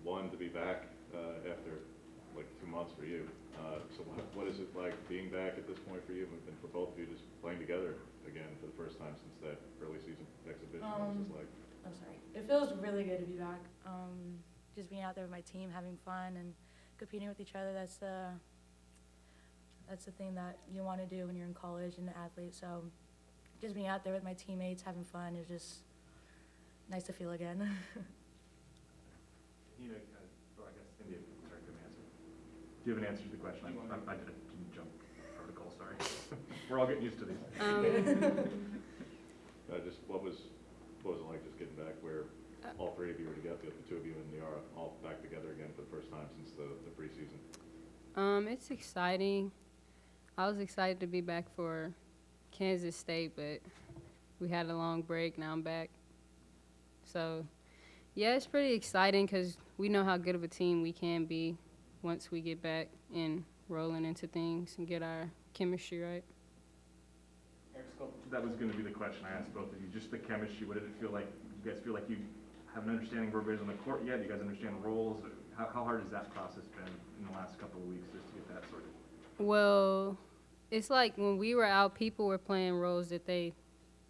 one, to be back after like 2 months for you. So what is it like being back at this point for you, and for both of you, just playing together again for the first time since that early season exhibition? What was it like? I'm sorry. It feels really good to be back. Just being out there with my team, having fun, and competing with each other. That's the thing that you want to do when you're in college and an athlete. So just being out there with my teammates, having fun, is just nice to feel again. You know, I guess Endyia, sorry, couldn't answer. Do you have an answer to the question? I didn't jump protocol, sorry. We're all getting used to these. Just what was it like just getting back where all three of you were together, the two of you and Endyia all back together again for the first time since the preseason? It's exciting. I was excited to be back for Kansas State, but we had a long break. Now I'm back. So, yeah, it's pretty exciting because we know how good of a team we can be once we get back and rolling into things and get our chemistry right. That was going to be the question I asked both of you. Just the chemistry, what did it feel like? You guys feel like you have an understanding of everybody's on the court yet? You guys understand roles? How hard has that process been in the last couple of weeks just to get that sorted? Well, it's like when we were out, people were playing roles that they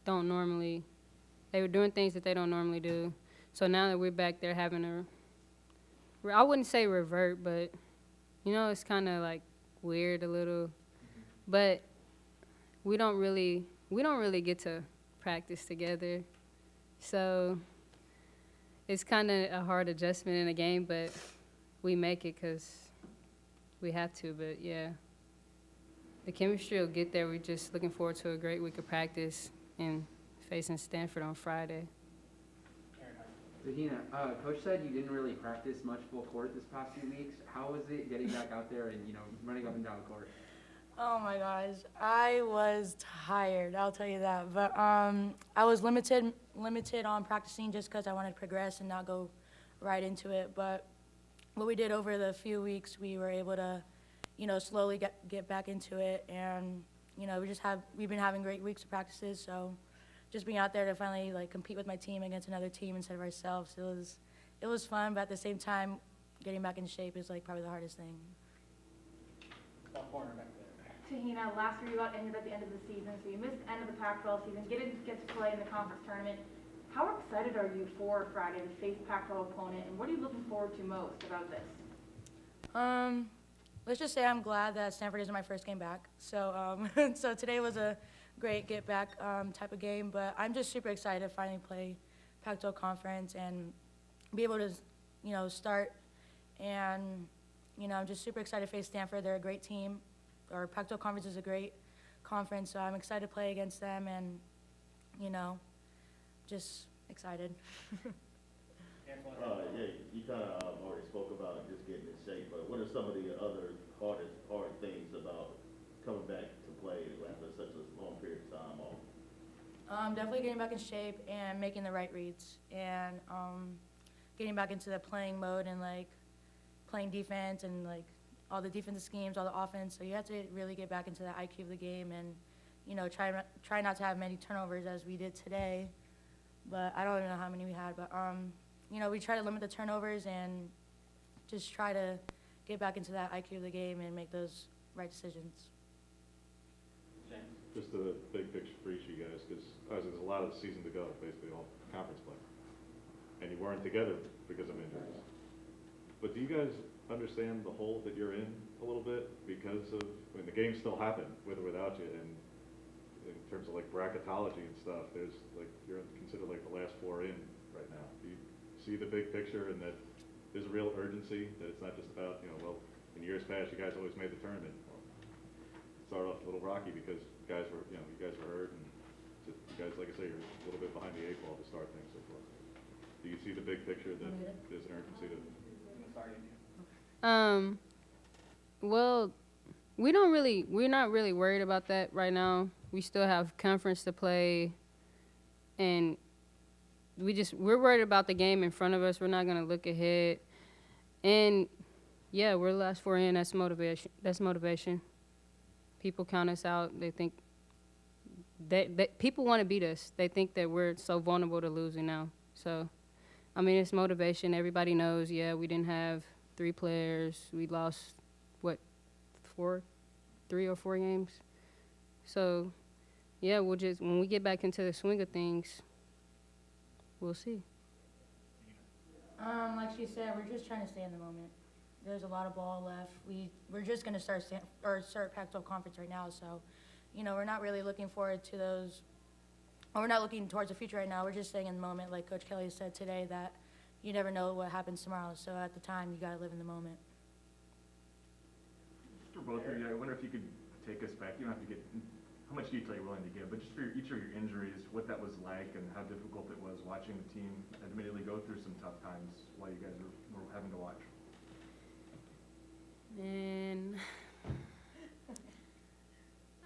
were doing things that they don't normally do. So now that we're back there having I wouldn't say revert, but, you know, it's kind of like weird a little. But we don't really get to practice together. So it's kind of a hard adjustment in a game, but we make it because we have to. But, yeah, the chemistry will get there. We're just looking forward to a great week of practice and facing Stanford on Friday. Te-Hina, Coach said you didn't really practice much full court this past few weeks. How was it getting back out there and, running up and down the court? Oh my gosh, I was tired, I'll tell you that. But I was limited on practicing just because I wanted to progress and not go right into it. But what we did over the few weeks, we were able to, slowly get back into it. And, we've been having great weeks of practices. So just being out there to finally compete with my team against another team instead of ourselves, it was fun. But at the same time, getting back in shape is probably the hardest thing. Te-Hina, last year you got injured at the end of the season, so you missed the end of the Pac-12 season, didn't get to play in the conference tournament. How excited are you for Friday to face Pac-12 opponent, and what are you looking forward to most about this? Let's just say I'm glad that Stanford isn't my first game back. So, so today was a great get-back type of game, but I'm just super excited to finally play Pac-12 conference and be able to, start. And, I'm just super excited to face Stanford. They're a great team. Our Pac-12 conference is a great conference, so I'm excited to play against them and, just excited. Yeah, you kind of already spoke about just getting in shape, but what are some of the other hard things about coming back to play after such a long period of time off? Definitely getting back in shape and making the right reads and getting back into the playing mode and playing defense and all the defensive schemes, all the offense. So you have to really get back into the IQ of the game and, try not to have many turnovers as we did today. But I don't even know how many we had. But, we try to limit the turnovers and just try to get back into that IQ of the game and make those right decisions. Just the big picture for each of you guys, because there's a lot of the season to go, basically all conference play. And you weren't together because of injuries. But do you guys understand the hole that you're in a little bit because of, the games still happen with or without you, and in terms of bracketology and stuff, there's you're considered the last four in right now. Do you see the big picture and that there's a real urgency, that it's not just about, in years past you guys always made the tournament. Well, it started off a little rocky because you guys were hurt, and just, you guys, like I say, you're a little bit behind the eight ball to start things so far. Do you see the big picture that there's an urgency to? Well, we're not really worried about that right now. We still have conference to play, and we're worried about the game in front of us. We're not going to look ahead. And, yeah, we're the last four in. That's motivation. People count us out. They think that people want to beat us. They think that we're so vulnerable to losing now. So I mean, it's motivation. Everybody knows, yeah, we didn't have 3 players. We lost, what, 3 or 4 games? So, yeah, we'll just, when we get back into the swing of things, we'll see. Like she said, we're just trying to stay in the moment. There's a lot of ball left. We're just gonna start Pac-12 conference right now, so, you know, we're not really looking forward to those, or we're not looking towards the future right now. We're just staying in the moment, like Coach Kelly said today, that you never know what happens tomorrow. So at the time, you gotta live in the moment. For both of you, I wonder if you could take us back. You don't have to get how much detail you're willing to give, but just for each of your injuries, what that was like and how difficult it was watching the team admittedly go through some tough times while you guys were having to watch. And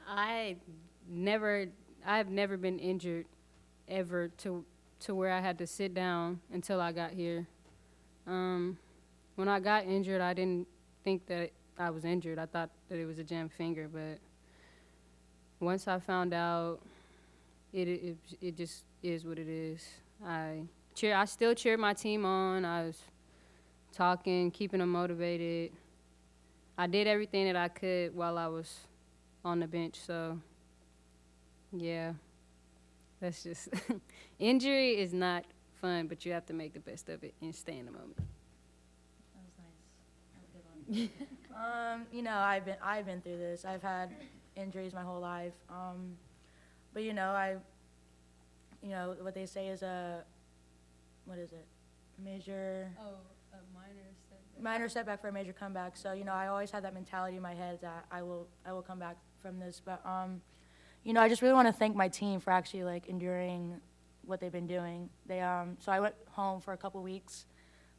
I've never been injured ever to where I had to sit down until I got here. When I got injured, I didn't think that I was injured. I thought that it was a jammed finger, but once I found out, it just is what it is. I still cheered my team on. I was talking, keeping them motivated. I did everything that I could while I was on the bench, so yeah, that's just injury is not fun, but you have to make the best of it and stay in the moment. That was nice. That was a good one. You know, I've been through this. I've had injuries my whole life. But you know, what they say is what is it? Major. Oh, a Minor setback for a major comeback. So, you know, I always had that mentality in my head that I will come back from this. But, you know, I just really want to thank my team for actually, like, enduring what they've been doing. So I went home for a couple weeks,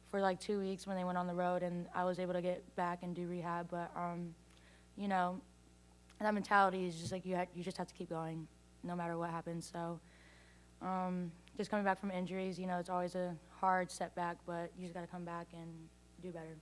for like 2 weeks when they went on the road, and I was able to get back and do rehab. But, you know, that mentality is just like you just have to keep going no matter what happens. So, just coming back from injuries, you know, it's always a hard setback, but you just got to come back and do better.